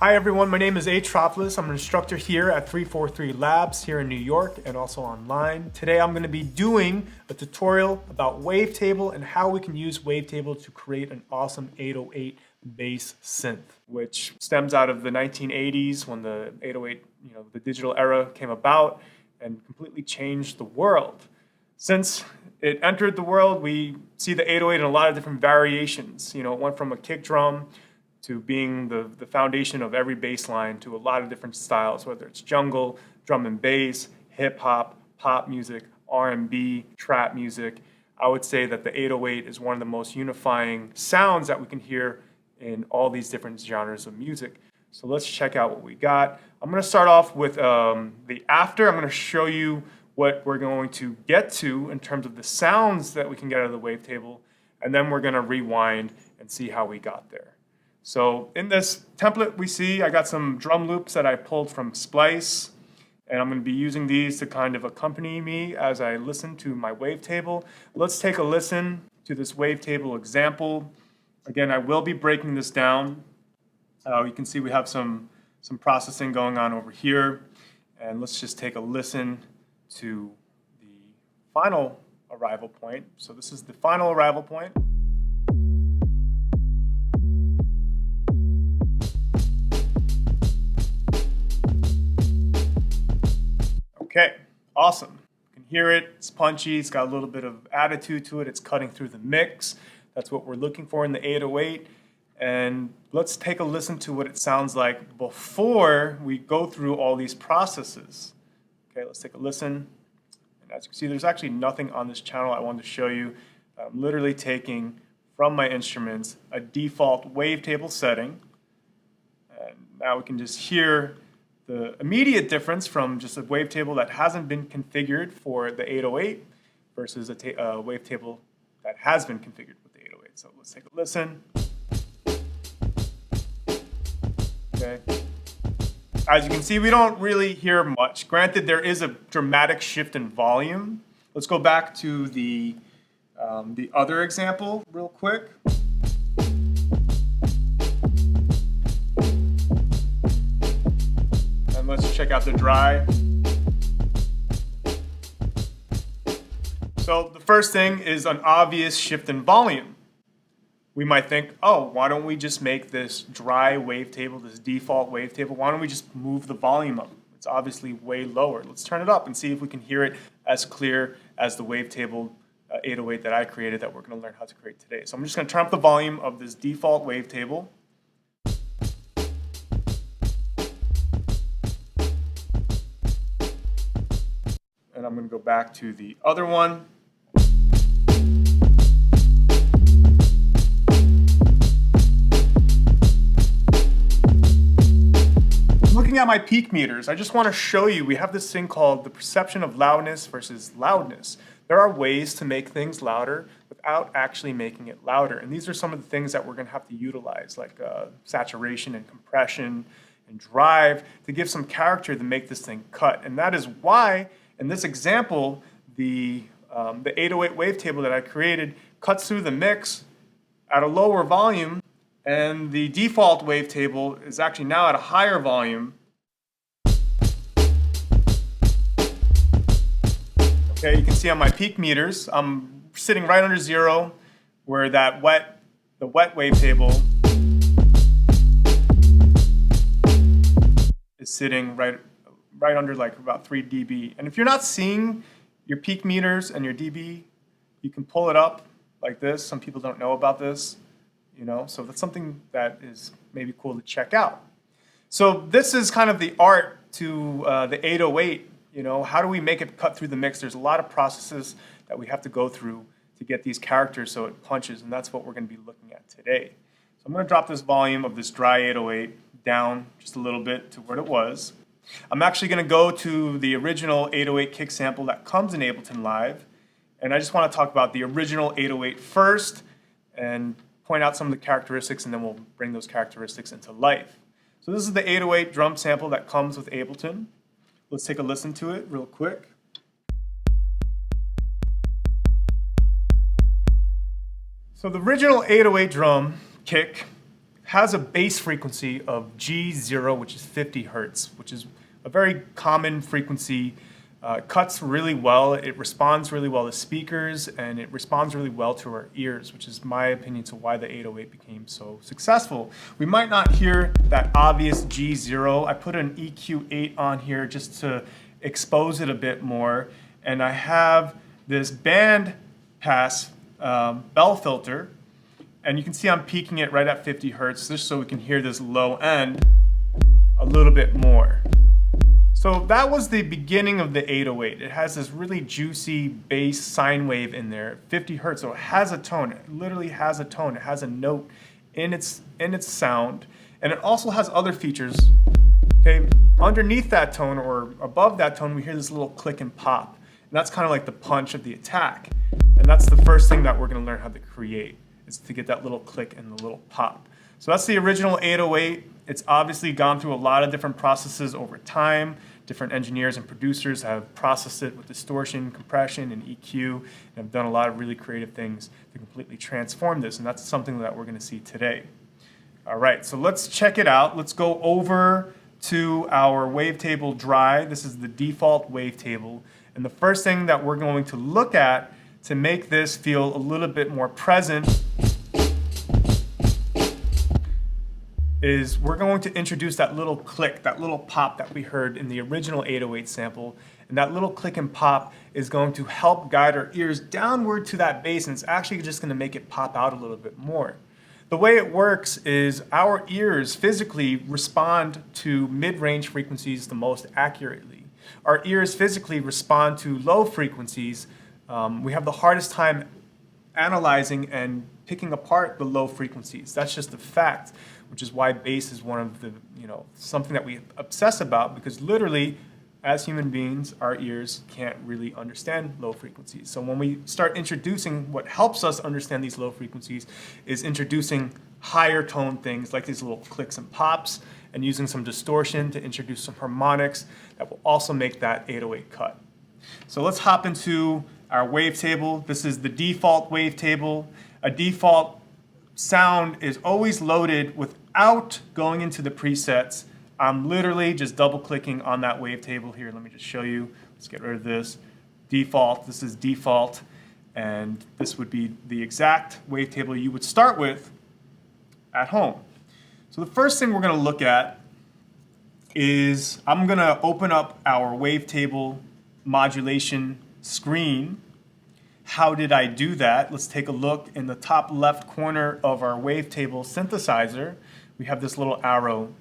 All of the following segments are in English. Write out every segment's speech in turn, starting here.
Hi everyone, my name is Atropolis. I'm an instructor here at 343 Labs here in New York and also online. Today I'm going to be doing a tutorial about Wavetable and how we can use Wavetable to create an awesome 808 bass synth, which stems out of the 1980s when the 808, the digital era came about and completely changed the world. Since it entered the world, we see the 808 in a lot of different variations. It went from a kick drum to being the foundation of every bass line to a lot of different styles, whether it's jungle, drum and bass, hip hop, pop music, R&B, trap music. I would say that the 808 is one of the most unifying sounds that we can hear in all these different genres of music. So let's check out what we got. I'm going to start off with the after. I'm going to show you what we're going to get to in terms of the sounds that we can get out of the wavetable, and then we're going to rewind and see how we got there. So in this template we see I got some drum loops that I pulled from Splice, and I'm going to be using these to kind of accompany me as I listen to my wavetable. Let's take a listen to this wavetable example. Again, I will be breaking this down. You can see we have some processing going on over here, and let's just take a listen to the final arrival point. So this is the final arrival point. Okay, awesome. You can hear it, it's punchy, it's got a little bit of attitude to it, it's cutting through the mix. That's what we're looking for in the 808. And let's take a listen to what it sounds like before we go through all these processes. Okay, let's take a listen. And as you can see, there's actually nothing on this channel I wanted to show you. I'm literally taking from my instruments a default wavetable setting. And now we can just hear the immediate difference from just a wavetable that hasn't been configured for the 808 versus a wavetable that has been configured with the 808. So let's take a listen. Okay. As you can see, we don't really hear much. Granted, there is a dramatic shift in volume. Let's go back to the other example real quick. Let's check out the dry. So the first thing is an obvious shift in volume. We might think, oh, why don't we just make this dry wavetable, this default wavetable, why don't we just move the volume up? It's obviously way lower. Let's turn it up and see if we can hear it as clear as the wavetable 808 that I created that we're going to learn how to create today. So I'm just going to turn up the volume of this default wavetable. And I'm going to go back to the other one. Looking at my peak meters, I just want to show you, we have this thing called the perception of loudness versus loudness. There are ways to make things louder without actually making it louder. And these are some of the things that we're going to have to utilize, like saturation and compression and drive, to give some character to make this thing cut. And that is why in this example, the 808 wavetable that I created cuts through the mix at a lower volume, and the default wavetable is actually now at a higher volume. Okay, you can see on my peak meters, I'm sitting right under zero, where the wet wavetable is sitting right under like about 3 dB. And if you're not seeing your peak meters and your dB, you can pull it up like this. Some people don't know about this, so that's something that is maybe cool to check out. So this is kind of the art to the 808. How do we make it cut through the mix? There's a lot of processes that we have to go through to get these characters so it punches, and that's what we're going to be looking at today. So I'm going to drop this volume of this dry 808 down just a little bit to where it was. I'm actually going to go to the original 808 kick sample that comes in Ableton Live, and I just want to talk about the original 808 first and point out some of the characteristics, and then we'll bring those characteristics into life. So this is the 808 drum sample that comes with Ableton. Let's take a listen to it real quick. So the original 808 drum kick has a bass frequency of G0, which is 50 hertz, which is a very common frequency. It cuts really well, it responds really well to speakers, and it responds really well to our ears, which is my opinion to why the 808 became so successful. We might not hear that obvious G0. I put an EQ8 on here just to expose it a bit more, and I have this band pass bell filter, and you can see I'm peaking it right at 50 hertz just so we can hear this low end a little bit more. So that was the beginning of the 808. It has this really juicy bass sine wave in there, 50 hertz, so it has a tone. It literally has a tone. It has a note in its sound, and it also has other features. Okay, underneath that tone or above that tone, we hear this little click and pop, and that's kind of like the punch of the attack. And that's the first thing that we're going to learn how to create, is to get that little click and the little pop. So that's the original 808. It's obviously gone through a lot of different processes over time. Different engineers and producers have processed it with distortion, compression, and EQ, and have done a lot of really creative things to completely transform this, and that's something that we're going to see today. All right, so let's check it out. Let's go over to our Wavetable Dry. This is the default Wavetable, and the first thing that we're going to look at to make this feel a little bit more present is we're going to introduce that little click, that little pop that we heard in the original 808 sample. And that little click and pop is going to help guide our ears downward to that bass, and it's actually just going to make it pop out a little bit more. The way it works is our ears physically respond to mid-range frequencies the most accurately. Our ears physically respond to low frequencies. We have the hardest time analyzing and picking apart the low frequencies. That's just a fact, which is why bass is one of the, something that we obsess about, because literally, as human beings, our ears can't really understand low frequencies. So when we start introducing, what helps us understand these low frequencies is introducing higher tone things like these little clicks and pops, and using some distortion to introduce some harmonics that will also make that 808 cut. So let's hop into our wavetable. This is the default wavetable. A default sound is always loaded without going into the presets. I'm literally just double clicking on that wavetable here. Let me just show you. Let's get rid of this. Default, this is default, and this would be the exact wavetable you would start with at home. So the first thing we're going to look at is I'm going to open up our wavetable modulation screen. How did I do that? Let's take a look in the top left corner of our wavetable synthesizer. We have this little arrow.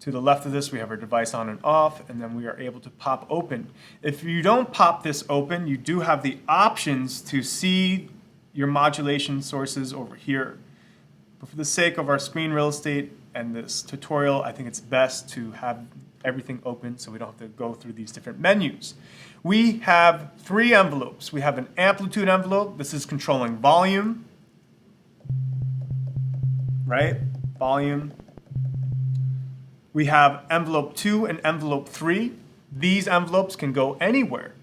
To the left of this, we have our device on and off, and then we are able to pop open. If you don't pop this open, you do have the options to see your modulation sources over here. But for the sake of our screen real estate and this tutorial, I think it's best to have everything open so we don't have to go through these different menus. We have three envelopes. We have an amplitude envelope. This is controlling volume, right? Volume. We have envelope 2 and envelope 3. These envelopes can go anywhere.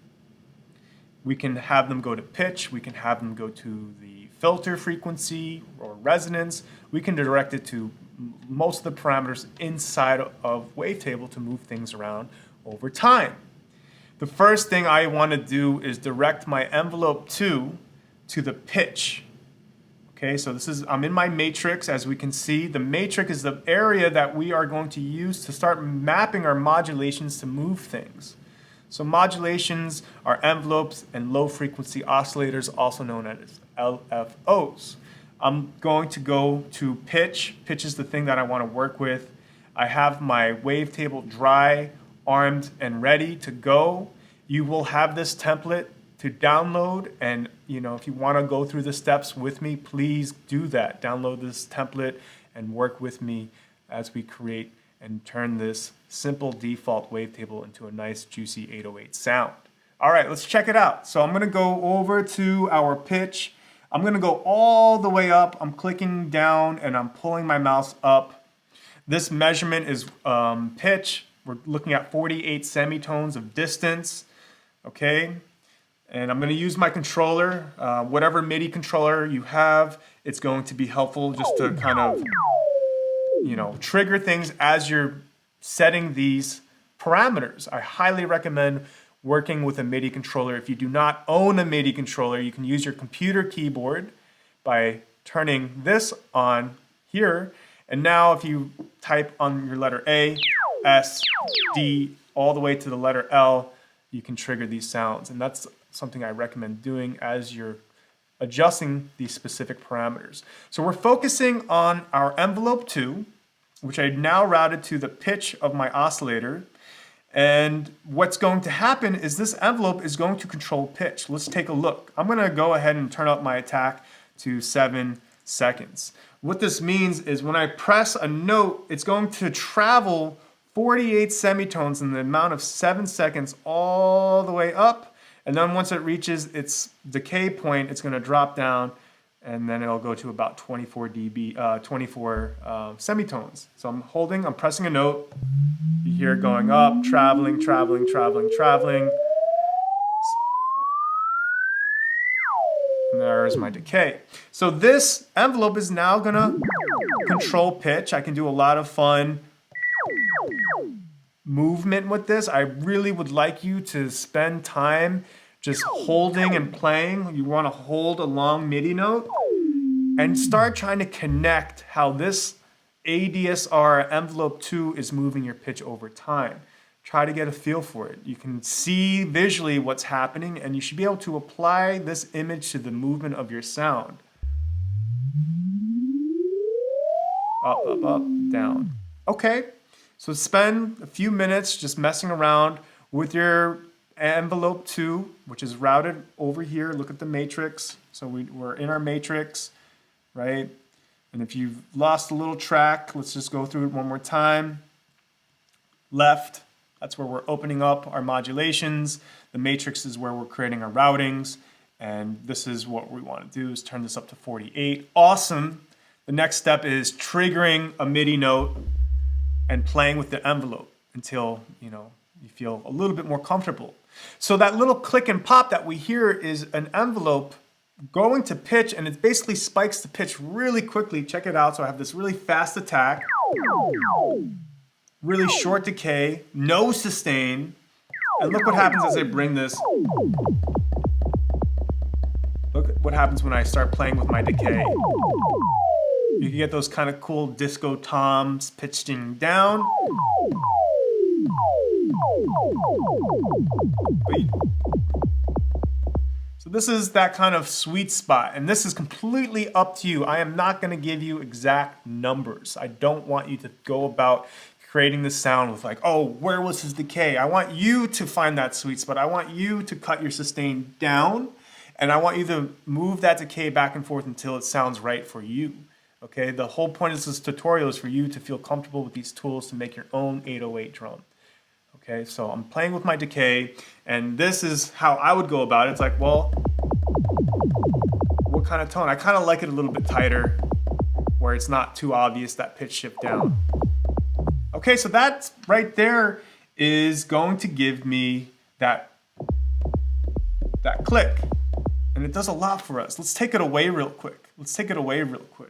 We can have them go to pitch. We can have them go to the filter frequency or resonance. We can direct it to most of the parameters inside of Wavetable to move things around over time. The first thing I want to do is direct my envelope 2 to the pitch. Okay, so I'm in my matrix. As we can see, the matrix is the area that we are going to use to start mapping our modulations to move things. So modulations are envelopes and low frequency oscillators, also known as LFOs. I'm going to go to pitch. Pitch is the thing that I want to work with. I have my wavetable dry, armed, and ready to go. You will have this template to download, and if you want to go through the steps with me, please do that. Download this template and work with me as we create and turn this simple default wavetable into a nice juicy 808 sound. All right, let's check it out. So I'm going to go over to our pitch. I'm going to go all the way up. I'm clicking down and I'm pulling my mouse up. This measurement is pitch. We're looking at 48 semitones of distance. Okay. And I'm going to use my controller, whatever MIDI controller you have. It's going to be helpful just to kind of trigger things as you're setting these parameters. I highly recommend working with a MIDI controller. If you do not own a MIDI controller, you can use your computer keyboard by turning this on here. And now if you type on your letter A, S, D, all the way to the letter L, you can trigger these sounds. And that's something I recommend doing as you're adjusting these specific parameters. So we're focusing on our envelope 2, which I now routed to the pitch of my oscillator. And what's going to happen is this envelope is going to control pitch. Let's take a look. I'm gonna go ahead and turn up my attack to 7 seconds. What this means is when I press a note, it's going to travel 48 semitones in the amount of 7 seconds all the way up. And then once it reaches its decay point, it's gonna drop down and then it'll go to about 24 semitones. So I'm pressing a note. You hear it going up, traveling, traveling, traveling, traveling. And there's my decay. So this envelope is now gonna control pitch. I can do a lot of fun movement with this. I really would like you to spend time just holding and playing. You wanna hold a long MIDI note and start trying to connect how this ADSR envelope 2 is moving your pitch over time. Try to get a feel for it. You can see visually what's happening and you should be able to apply this image to the movement of your sound. Up, up, up, down. Okay, so spend a few minutes just messing around with your envelope 2, which is routed over here. Look at the matrix. So we're in our matrix, right? And if you've lost a little track, let's just go through it one more time. Left, that's where we're opening up our modulations. The matrix is where we're creating our routings. And this is what we want to do, is turn this up to 48. Awesome. The next step is triggering a MIDI note and playing with the envelope until you feel a little bit more comfortable. So that little click and pop that we hear is an envelope going to pitch, and it basically spikes the pitch really quickly. Check it out. So I have this really fast attack, really short decay, no sustain, and look what happens as I bring this. Look at what happens when I start playing with my decay. You can get those kind of cool disco toms pitching down. So this is that kind of sweet spot, and this is completely up to you. I am not going to give you exact numbers. I don't want you to go about creating this sound with like, oh, where was his decay? I want you to find that sweet spot. I want you to cut your sustain down, and I want you to move that decay back and forth until it sounds right for you. Okay, the whole point of this tutorial is for you to feel comfortable with these tools to make your own 808 drum. Okay, so I'm playing with my decay, and this is how I would go about it. It's like, well, what kind of tone? I kind of like it a little bit tighter, where it's not too obvious that pitch shift down. Okay, so that right there is going to give me that click, and it does a lot for us. Let's take it away real quick. Let's take it away real quick.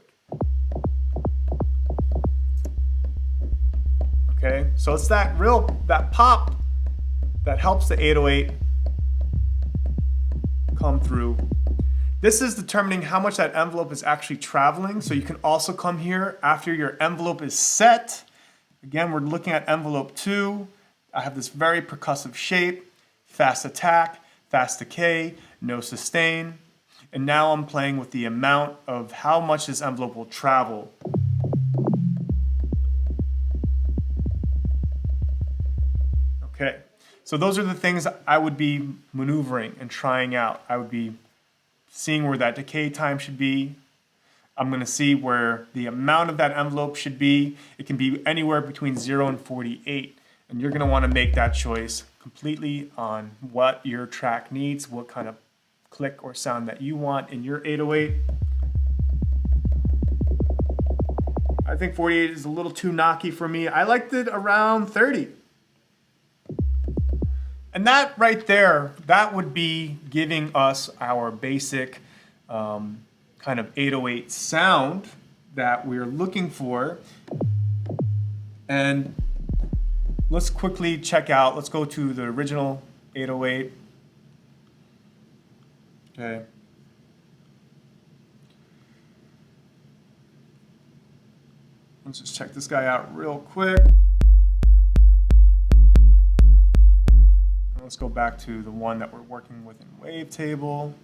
Okay, so it's that pop that helps the 808 come through. This is determining how much that envelope is actually traveling. So you can also come here after your envelope is set. Again, we're looking at envelope 2. I have this very percussive shape, fast attack, fast decay, no sustain. And now I'm playing with the amount of how much this envelope will travel. Okay, so those are the things I would be maneuvering and trying out. I would be seeing where that decay time should be. I'm going to see where the amount of that envelope should be. It can be anywhere between 0 and 48. And you're going to want to make that choice completely on what your track needs, what kind of click or sound that you want in your 808. I think 48 is a little too knocky for me. I liked it around 30. And that right there, that would be giving us our basic kind of 808 sound that we're looking for. And let's quickly check out, let's go to the original 808. Okay. Let's just check this guy out real quick. Let's go back to the one that we're working with in Wavetable.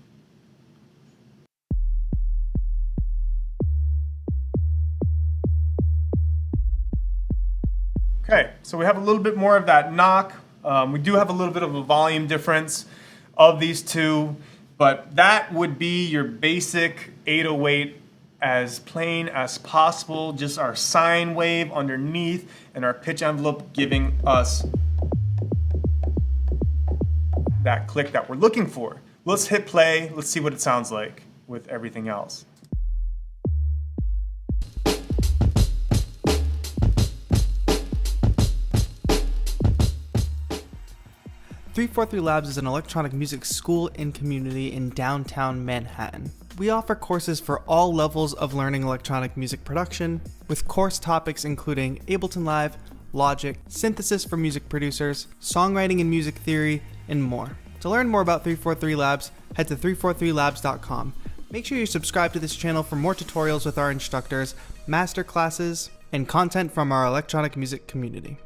Okay, so we have a little bit more of that knock. We do have a little bit of a volume difference of these two, but that would be your basic 808 as plain as possible, just our sine wave underneath and our pitch envelope giving us that click that we're looking for. Let's hit play, let's see what it sounds like with everything else. .343 Labs is an electronic music school and community in downtown Manhattan. We offer courses for all levels of learning electronic music production, with course topics including Ableton Live, Logic, synthesis for music producers, songwriting and music theory, and more. To learn more about 343 Labs, head to 343labs.com. Make sure you subscribe to this channel for more tutorials with our instructors, master classes, and content from our electronic music community.